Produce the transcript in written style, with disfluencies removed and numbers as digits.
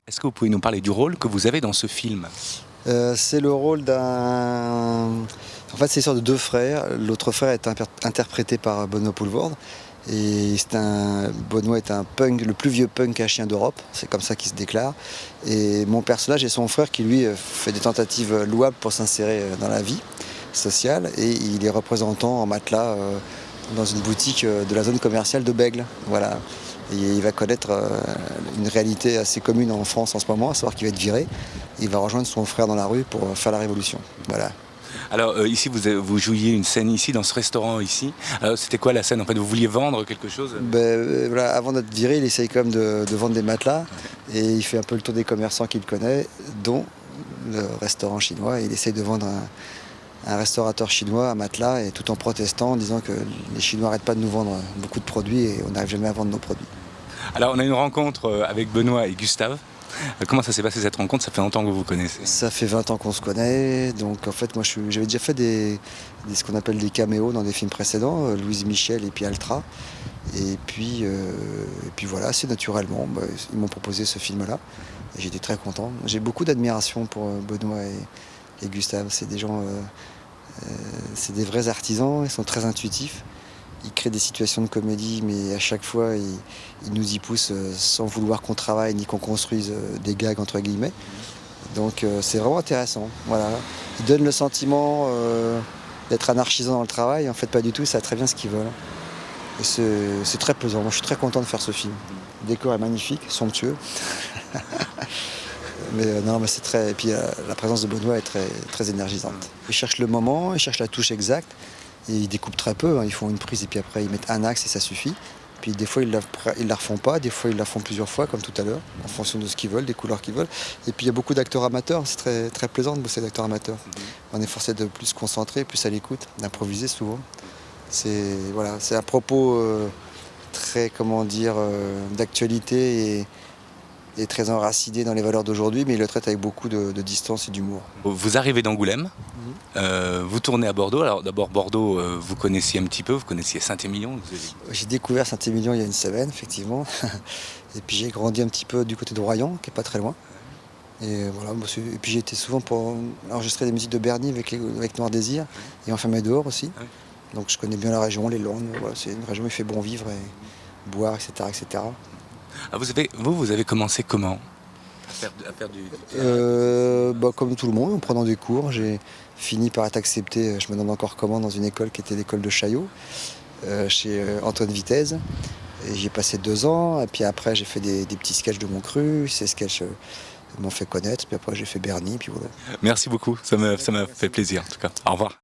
Est-ce que vous pouvez nous parler du rôle que vous avez dans ce film? C'est le rôle d'un... En fait, c'est l'histoire de deux frères. L'autre frère est interprété par Benoît Poelvoorde. Et Benoît est un punk, le plus vieux punk à chien d'Europe. C'est comme ça qu'il se déclare. Et mon personnage est son frère qui, lui, fait des tentatives louables pour s'insérer dans la vie sociale. Et il est représentant en matelas dans une boutique de la zone commerciale de Bègle. Voilà. Et il va connaître une réalité assez commune en France en ce moment, à savoir qu'il va être viré. Il va rejoindre son frère dans la rue pour faire la révolution. Voilà. Alors ici, vous jouiez une scène ici, dans ce restaurant ici. C'était quoi la scène en fait? Vous vouliez vendre quelque chose? Voilà, avant d'être viré, il essaye quand même de vendre des matelas. Et il fait un peu le tour des commerçants qu'il connaît, dont le restaurant chinois. Il essaye de vendre un restaurateur chinois un matelas, et tout en protestant, en disant que les Chinois n'arrêtent pas de nous vendre beaucoup de produits et on n'arrive jamais à vendre nos produits. Alors on a une rencontre avec Benoît et Gustave. Comment ça s'est passé cette rencontre? Ça fait longtemps que vous vous connaissez. Ça fait 20 ans qu'on se connaît, donc en fait moi j'avais déjà fait ce qu'on appelle des caméos dans des films précédents, Louise Michel et puis Altra. Et puis voilà, assez naturellement, ils m'ont proposé ce film-là et j'étais très content. J'ai beaucoup d'admiration pour Benoît et Gustave, c'est des gens, c'est des vrais artisans, ils sont très intuitifs. Ils créent des situations de comédie, mais à chaque fois, ils nous y poussent sans vouloir qu'on travaille ni qu'on construise des gags, entre guillemets. Donc c'est vraiment intéressant. Voilà. Ils donnent le sentiment d'être anarchisants dans le travail. En fait, pas du tout, ils savent très bien ce qu'ils veulent. Et c'est très plaisant. Moi, je suis très content de faire ce film. Le décor est magnifique, somptueux. Mais non, mais c'est très... Et puis la présence de Benoît est très, très énergisante. Ils cherchent le moment, ils cherchent la touche exacte. Et ils découpent très peu, hein. Ils font une prise et puis après ils mettent un axe et ça suffit. Puis des fois ils la refont pas, des fois ils la font plusieurs fois comme tout à l'heure, en fonction de ce qu'ils veulent, des couleurs qu'ils veulent. Et puis il y a beaucoup d'acteurs amateurs, c'est très, très plaisant de bosser d'acteurs amateurs. On est forcé de plus se concentrer, plus à l'écoute, d'improviser souvent. Voilà, c'est un propos très, comment dire, d'actualité et très enraciné dans les valeurs d'aujourd'hui, mais il le traite avec beaucoup de distance et d'humour. Vous arrivez d'Angoulême, vous tournez à Bordeaux. Alors d'abord Bordeaux, vous connaissiez un petit peu, vous connaissiez Saint-Émilion. J'ai découvert Saint-Émilion il y a une semaine, effectivement. Et puis j'ai grandi un petit peu du côté de Royan, qui n'est pas très loin. Et voilà, et puis j'ai été souvent pour enregistrer des musiques de Berny avec Noir Désir, et Enfermé dehors aussi. Donc je connais bien la région, les Landes. Voilà, c'est une région où il fait bon vivre et boire, etc. etc. Ah, vous avez commencé comment à faire du théâtre? Comme tout le monde, en prenant des cours. J'ai fini par être accepté, je me demande encore comment, dans une école qui était l'école de Chaillot, chez Antoine Vitesse. Et j'y ai passé 2 ans, et puis après j'ai fait des petits sketchs de mon cru. Ces sketchs m'ont fait connaître, puis après j'ai fait Berny, puis voilà. Merci beaucoup, ça m'a fait plaisir en tout cas. Au revoir.